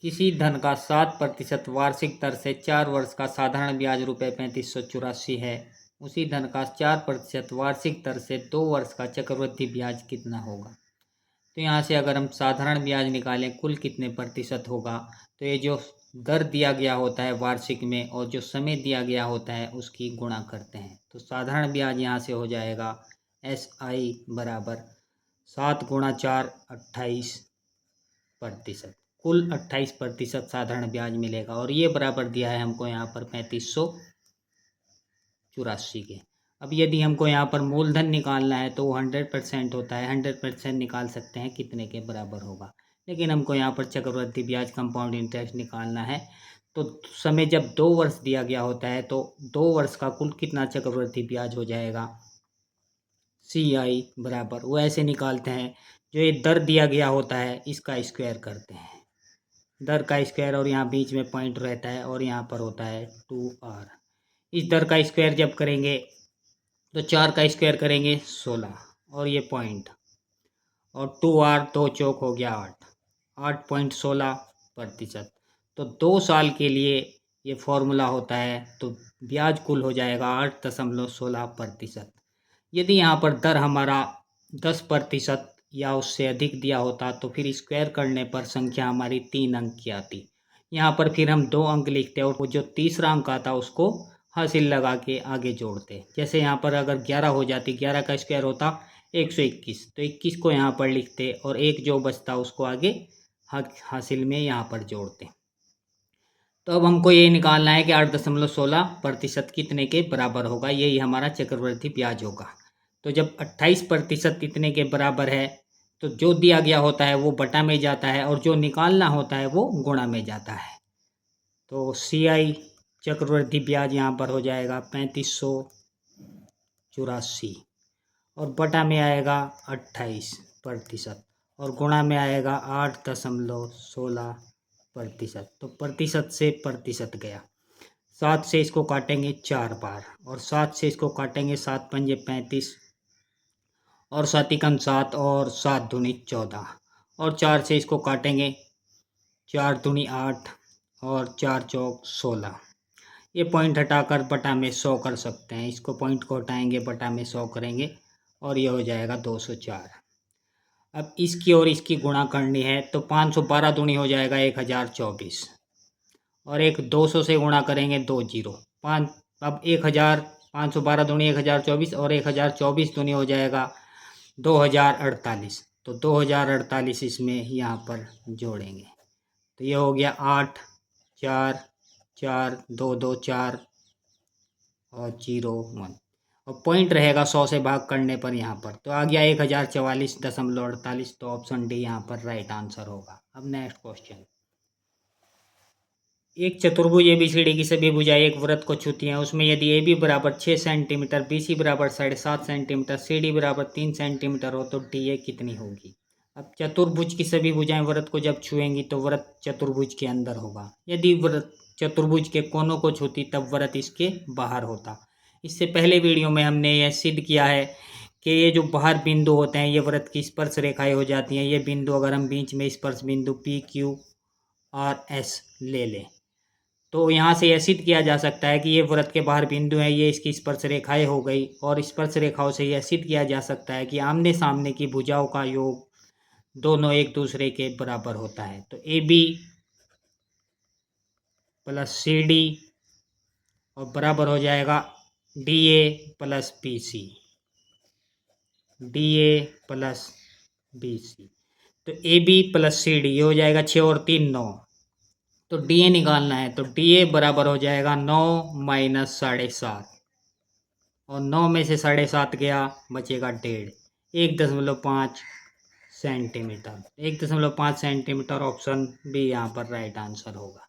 किसी धन का 7% वार्षिक दर से 4 वर्ष का साधारण ब्याज ₹3584 है। उसी धन का 4% वार्षिक दर से 2 वर्ष का चक्रवृद्धि ब्याज कितना होगा। तो यहाँ से अगर हम साधारण ब्याज निकालें कुल कितने प्रतिशत होगा, तो ये जो दर दिया गया होता है वार्षिक में और जो समय दिया गया होता है उसकी गुणा करते हैं। तो साधारण ब्याज यहाँ से हो जाएगा SI बराबर 7 × 4 28%। कुल 28% साधारण ब्याज मिलेगा और ये बराबर दिया है हमको यहाँ पर 3584 के। अब यदि हमको यहाँ पर मूलधन निकालना है तो वो 100% होता है, 100% निकाल सकते हैं कितने के बराबर होगा। लेकिन हमको यहाँ पर चक्रवृद्धि ब्याज कंपाउंड इंटरेस्ट निकालना है, तो समय जब 2 वर्ष दिया गया होता है तो 2 वर्ष का कुल कितना चक्रवृद्धि ब्याज हो जाएगा। CI बराबर वो ऐसे निकालते हैं, जो ये दर दिया गया होता है इसका स्क्वायर करते हैं, दर का स्क्वायर, और यहाँ बीच में पॉइंट रहता है और यहाँ पर होता है 2R। इस दर का स्क्वायर जब करेंगे तो 4 का स्क्वायर करेंगे 16 और ये पॉइंट, और 2R 2 चौक हो गया 8.16%। तो 2 साल के लिए ये फॉर्मूला होता है, तो ब्याज कुल हो जाएगा 8.16%। यदि यहाँ पर दर हमारा 10% या उससे अधिक दिया होता तो फिर स्क्वायर करने पर संख्या हमारी 3 अंक की आती। यहाँ पर फिर हम 2 अंक लिखते और जो तीसरा अंक आता उसको हासिल लगा के आगे जोड़ते। जैसे यहाँ पर अगर 11 हो जाती, 11 का स्क्वायर होता 121, तो 21 को यहाँ पर लिखते और एक जो बचता उसको आगे हासिल में यहाँ पर जोड़ते। तो अब हमको ये निकालना है कि 8.16% कितने के बराबर होगा, यही हमारा चक्रवृद्धि ब्याज होगा। तो जब 28% इतने के बराबर है तो जो दिया गया होता है वो बटा में जाता है और जो निकालना होता है वो गुणा में जाता है। तो CI चक्रवृद्धि ब्याज यहाँ पर हो जाएगा 3584 और बटा में आएगा 28% और गुणा में आएगा 8.16%। तो प्रतिशत से प्रतिशत गया। 7 से इसको काटेंगे 4 बार और 7 से इसको काटेंगे 7 पंजे 35 और 7 एकम 7 और 7 दूनी 14 और 4 से इसको काटेंगे 4 दूनी 8 और 4 चौक 16। ये पॉइंट हटाकर बटा में 100 कर सकते हैं, इसको पॉइंट को हटाएंगे बटा में 100 करेंगे और ये हो जाएगा 204। अब इसकी और इसकी गुणा करनी है तो 512 दूनी हो जाएगा 1024 और एक 200 से गुणा करेंगे 2 जीरो 5। अब 512 दूनी 1024 और 1024 दूनी हो जाएगा 2048। तो 2048 इसमें यहाँ पर जोड़ेंगे तो ये हो गया 8 4 4 2 2 4 और 0 1 और पॉइंट रहेगा 100 से भाग करने पर यहाँ पर, तो आ गया 1044.48। तो ऑप्शन डी यहाँ पर राइट आंसर होगा। अब नेक्स्ट क्वेश्चन। एक चतुर्भुज ABCD की सभी भुजाएं एक वृत्त को छूती हैं, उसमें यदि AB बराबर 6 सेंटीमीटर, BC बराबर 7.5 सेंटीमीटर, CD बराबर 3 सेंटीमीटर हो तो DA कितनी होगी। अब चतुर्भुज की सभी भुजाएं वृत्त को जब छुएंगी तो वृत्त चतुर्भुज के अंदर होगा। यदि वृत्त चतुर्भुज के कोनों को छूती तब वृत्त इसके बाहर होता। इससे पहले वीडियो में हमने यह सिद्ध किया है कि ये जो बाहर बिंदु होते हैं ये वृत्त की स्पर्श रेखाएं हो जाती हैं। ये बिंदु अगर हम बीच में स्पर्श बिंदु PQRS ले लें तो यहाँ से यह सिद्ध किया जा सकता है कि ये वृत्त के बाहर बिंदु हैं, ये इसकी स्पर्श रेखाएं हो गई और स्पर्श रेखाओं से यह सिद्ध किया जा सकता है कि आमने सामने की भुजाओं का योग दोनों एक दूसरे के बराबर होता है। तो AB प्लस CD और बराबर हो जाएगा DA plus BC, DA plus BC। तो AB प्लस CD ये हो जाएगा 6 और 3 9। तो DA निकालना है तो DA बराबर हो जाएगा 9 माइनस 7.5 और 9 में से 7.5 गया बचेगा 1.5, 1.5 सेंटीमीटर। 1.5 सेंटीमीटर ऑप्शन बी यहाँ पर राइट आंसर होगा।